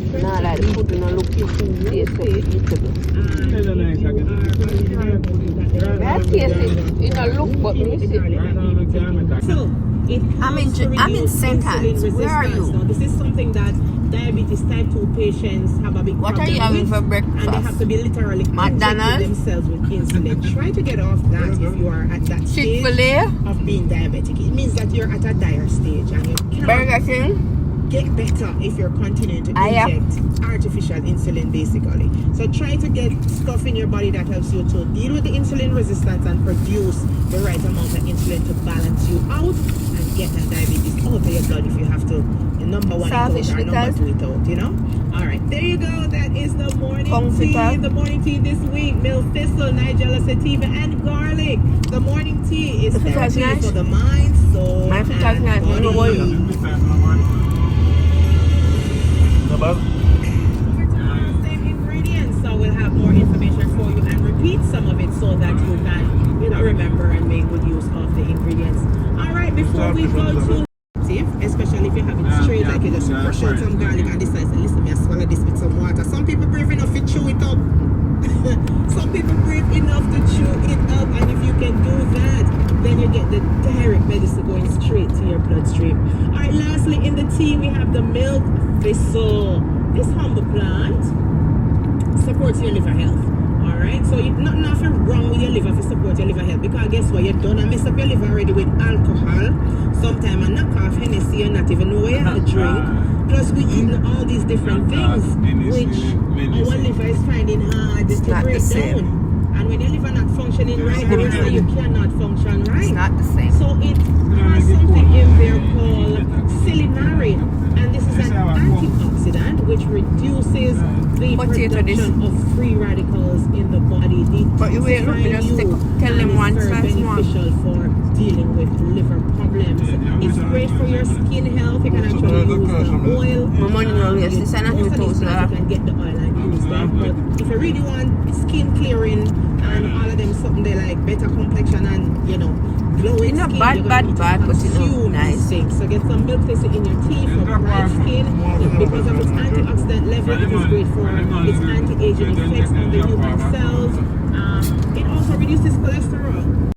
Nah, like the food don't look tasty so eatable. That taste it don't look but me see. So I'm in St. Anne's. Where are you? Now, this is something that diabetes type 2 patients have a big What problem are you having with, for breakfast? and they have to be literally McDonald's? injecting themselves with insulin. Try to get off that if you are at that stage Chick-fil-A? of being diabetic. It means that you're at a dire stage and you cannot Burger King? get better if you're continuing to inject artificial insulin basically. So try to get stuff in your body that helps you to deal with the insulin resistance and produce the right amount of insulin to balance you out and get that diabetes out of your blood if you have to. Number one Salfish it out or number two it out, you know? Alright, there you go. That is the morning tea. The morning tea this week, milk thistle, nigella sativa, and garlic. The morning tea is therapy for the mind, soul, and body. Same ingredients, so we'll have more information for you and repeat some of it so that you can, remember and make good use of the ingredients. All right, before we go to especially if you're having straight, like you just crush out some garlic and decide, listen, me I swallow this with some water. Some people brave enough to chew it up. Some people brave enough to chew it up, and if you can do that, then you get the direct medicine going straight to your bloodstream. All right, lastly, in the tea, we have the milk thistle. This humble plant supports your liver health. All right, so nothing wrong with your liver to support your liver health, because guess what? You done mess up your liver already with alcohol. Sometimes a knock off Hennessy, you not even know where you have to drink. Plus, we eating all these different things, which our liver is finding hard to break down. And when your liver not functioning right, you cannot function right. It's not the same. So it has something in there called silymarin, and this is an antioxidant which reduces the production of free radicals in the body. But you will just tell them one size more. Beneficial for dealing with liver problems. It's great for your skin health. You can actually use the oil. Most of these you can get the oil and use that. But if you really want skin clearing and all of them something they like better complexion and glowing it's skin, not bad, but it's nice. Things. So get some milk thistle in your tea for bright skin. Because of its antioxidant level, it is great for its anti-aging effects on the human cells. It also reduces cholesterol.